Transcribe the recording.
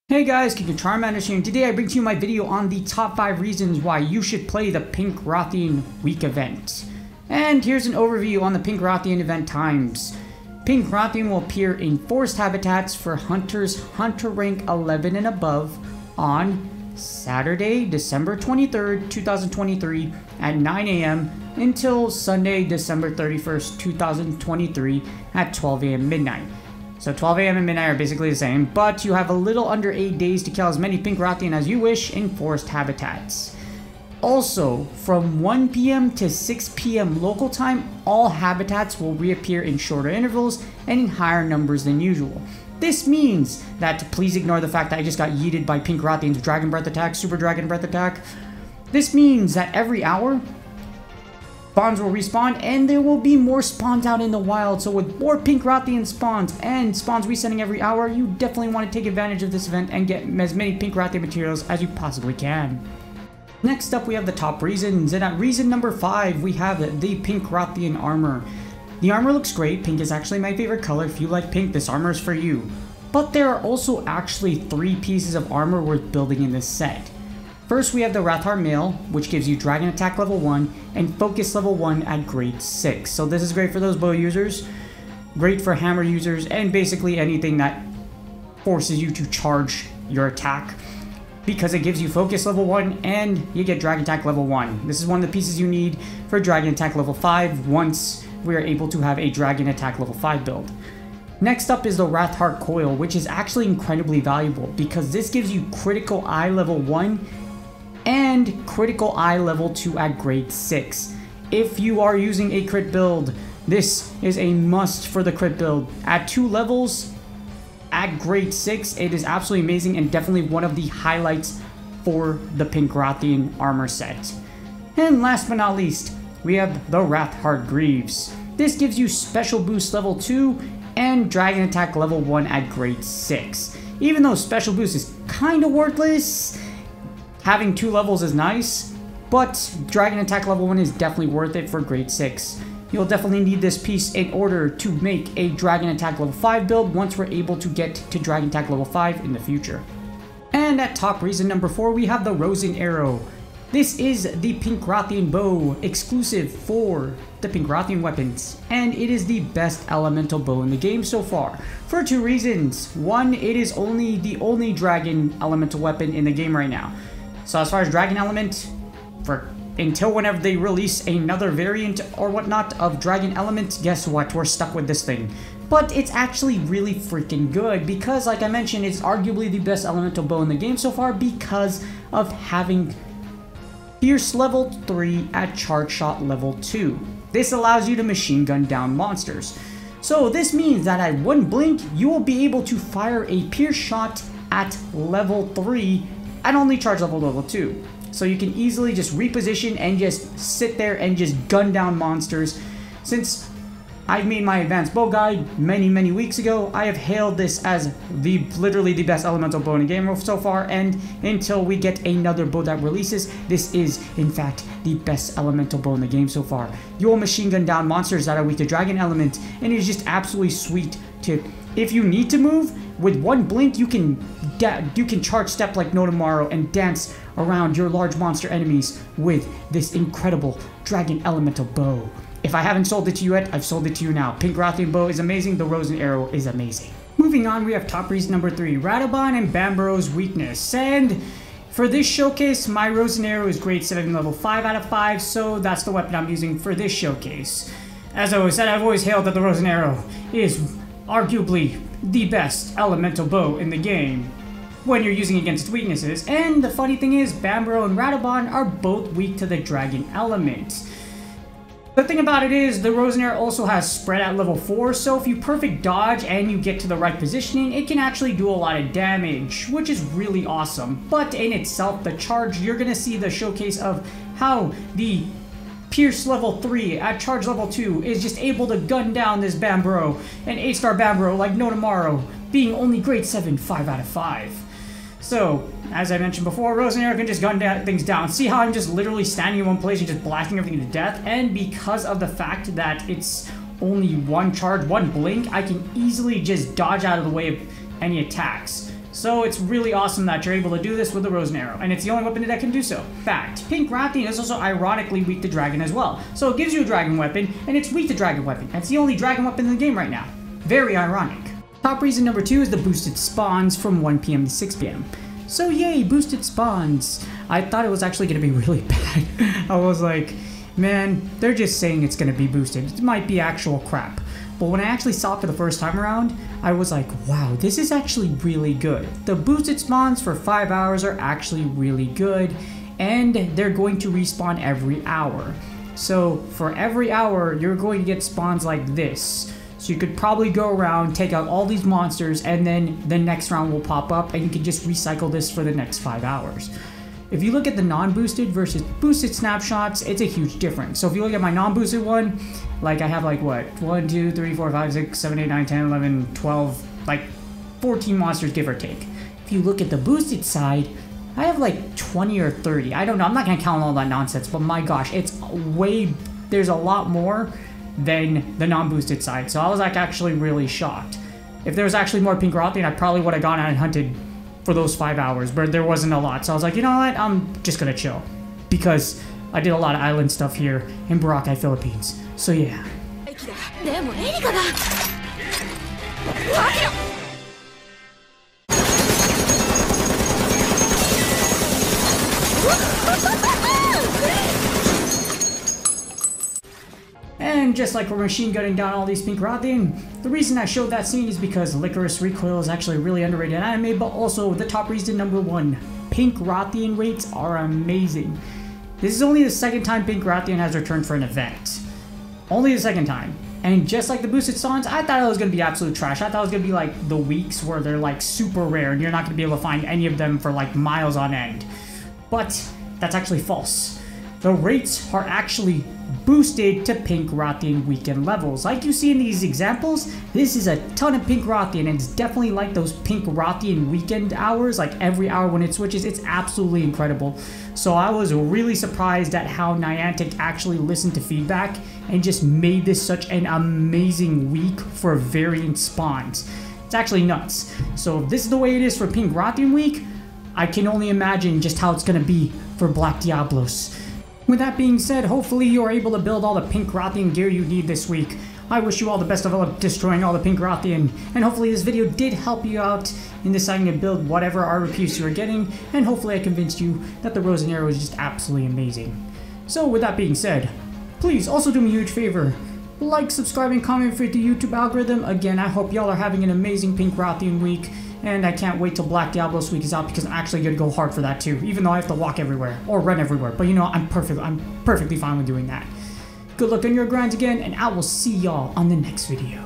Hey guys, King Charmander here, and today I bring to you my video on the top 5 reasons why you should play the Pink Rathian week event. And here's an overview on the Pink Rathian event times. Pink Rathian will appear in forest habitats for hunters hunter rank 11 and above on Saturday, December 23rd, 2023 at 9 AM until Sunday, December 31st, 2023 at 12 AM midnight. So 12 AM and midnight are basically the same, but you have a little under 8 days to kill as many Pink Rathian as you wish in forest habitats. Also, from 1 PM to 6 PM local time, all habitats will reappear in shorter intervals and in higher numbers than usual. This means that, please ignore the fact that I just got yeeted by Pink Rathian's Dragon Breath attack, Super Dragon Breath attack. This means that every hour, spawns will respawn, and there will be more spawns out in the wild. So with more Pink Rathian spawns and spawns resetting every hour, you definitely want to take advantage of this event and get as many Pink Rathian materials as you possibly can. Next up, we have the top reasons, and at reason number 5, we have the Pink Rathian armor. The armor looks great. Pink is actually my favorite color. If you like pink, this armor is for you. But there are also actually 3 pieces of armor worth building in this set. First, we have the Rathar Mail, which gives you Dragon Attack level 1 and Focus level 1 at grade 6. So this is great for those bow users, great for hammer users, and basically anything that forces you to charge your attack, because it gives you Focus level 1 and you get Dragon Attack level 1. This is one of the pieces you need for Dragon Attack level 5 once we are able to have a Dragon Attack level 5 build. Next up is the Rathar Coil, which is actually incredibly valuable because this gives you Critical Eye level 1 and Critical Eye level 2 at grade 6. If you are using a crit build, this is a must for the crit build. At 2 levels, at grade 6, it is absolutely amazing and definitely one of the highlights for the Pink Rathian armor set. And last but not least, we have the Rathar Greaves. This gives you Special Boost level 2 and Dragon Attack level 1 at grade 6. Even though Special Boost is kind of worthless, having 2 levels is nice, but Dragon Attack level 1 is definitely worth it for grade 6. You'll definitely need this piece in order to make a Dragon Attack level 5 build once we're able to get to Dragon Attack level 5 in the future. And at top reason number 4, we have the Rosen Arrow. This is the Pink Rathian bow, exclusive for the Pink Rathian weapons, and it is the best elemental bow in the game so far, for 2 reasons. One, it is the only dragon elemental weapon in the game right now. So as far as Dragon Element, until whenever they release another variant or whatnot of Dragon Element, guess what? We're stuck with this thing. But it's actually really freaking good because, like I mentioned, it's arguably the best elemental bow in the game so far because of having Pierce level 3 at Charge Shot level 2. This allows you to machine gun down monsters. So this means that at 1 blink, you will be able to fire a Pierce shot at level 3 at only charge level 2. So you can easily just reposition and just sit there and just gun down monsters. Since I made my advanced bow guide many weeks ago, I have hailed this as literally the best elemental bow in the game so far, and until we get another bow that releases, this is in fact the best elemental bow in the game so far. You will machine gun down monsters that are weak to Dragon Element, and it is just absolutely sweet to, if you need to move, with 1 blink you can charge step like no tomorrow and dance around your large monster enemies with this incredible Dragon Elemental bow. If I haven't sold it to you yet, I've sold it to you now. Pink Rathian bow is amazing, the Rosen Arrow is amazing. Moving on, we have top reason number 3, Radobon and Bamburrow's weakness. And for this showcase, my Rosen Arrow is grade 7 level 5 out of 5, so that's the weapon I'm using for this showcase. As I always said, I've always hailed that the Rosen Arrow is arguably the best elemental bow in the game when you're using against its weaknesses. And the funny thing is, Bamburrow and Radobon are both weak to the Dragon Element. The thing about it is, the Rosen Arrow also has spread at level 4, so if you perfect dodge and you get to the right positioning, it can actually do a lot of damage, which is really awesome. But in itself, the charge, you're going to see the showcase of how the Pierce level 3 at charge level 2 is just able to gun down this Bamburrow, and 8-star Bamburrow like no tomorrow, being only grade 7, 5 out of 5. So, as I mentioned before, Rosen Arrow can just gun things down. See how I'm just literally standing in one place and just blasting everything to death? And because of the fact that it's only 1 charge, 1 blink, I can easily just dodge out of the way of any attacks. So it's really awesome that you're able to do this with the Rose and Arrow, and it's the only weapon that can do so. Fact, Pink Rathian is also ironically weak to Dragon as well. So it gives you a Dragon weapon, and it's weak to Dragon weapon. That's the only Dragon weapon in the game right now. Very ironic. Top reason number 2 is the boosted spawns from 1 PM to 6 PM. So yay, boosted spawns. I thought it was actually going to be really bad. I was like, man, they're just saying it's going to be boosted. It might be actual crap. But when I actually saw it for the first time around, I was like, wow, this is actually really good. The boosted spawns for 5 hours are actually really good, and they're going to respawn every hour. So for every hour, you're going to get spawns like this. So you could probably go around, take out all these monsters, and then the next round will pop up, and you can just recycle this for the next 5 hours. If you look at the non-boosted versus boosted snapshots, it's a huge difference. So if you look at my non-boosted one, like I have like what, 1, 2, 3, 4, 5, 6, 7, 8, 9, 10, 11, 12, like 14 monsters give or take. If you look at the boosted side, I have like 20 or 30. I don't know, I'm not gonna count all that nonsense, but my gosh, it's there's a lot more than the non-boosted side. So I was like actually really shocked. If there was actually more Pink Rathian, I probably would have gone out and hunted for those 5 hours, but there wasn't a lot. So I was like, you know what, I'm just gonna chill. Because I did a lot of island stuff here in Boracay, Philippines. So yeah. And just like we're machine gunning down all these Pink Rathian, the reason I showed that scene is because Licorice Recoil is actually a really underrated anime, but also the top reason number 1, Pink Rathian rates are amazing. This is only the second time Pink Rathian has returned for an event. Only the second time. And just like the boosted songs, I thought it was going to be absolute trash. I thought it was going to be like the weeks where they're like super rare and you're not going to be able to find any of them for like miles on end. But that's actually false. The rates are actually boosted to Pink Rathian weekend levels. Like you see in these examples, this is a ton of Pink Rathian, and it's definitely like those Pink Rathian weekend hours, like every hour when it switches. It's absolutely incredible. So I was really surprised at how Niantic actually listened to feedback and just made this such an amazing week for variant spawns. It's actually nuts. So if this is the way it is for Pink Rathian week, I can only imagine just how it's going to be for Black Diablos. With that being said, hopefully you're able to build all the Pink Rathian gear you need this week. I wish you all the best of luck destroying all the Pink Rathian, and hopefully this video did help you out in deciding to build whatever armor piece you are getting, and hopefully I convinced you that the Rose and Arrow is just absolutely amazing. So with that being said, please also do me a huge favor. Like, subscribe, and comment for the YouTube algorithm. Again, I hope y'all are having an amazing Pink Rathian week. And I can't wait till Black Diablos week is out because I'm actually going to go hard for that too, even though I have to walk everywhere or run everywhere. But you know, I'm perfectly fine with doing that. Good luck on your grind again, and I will see y'all on the next video.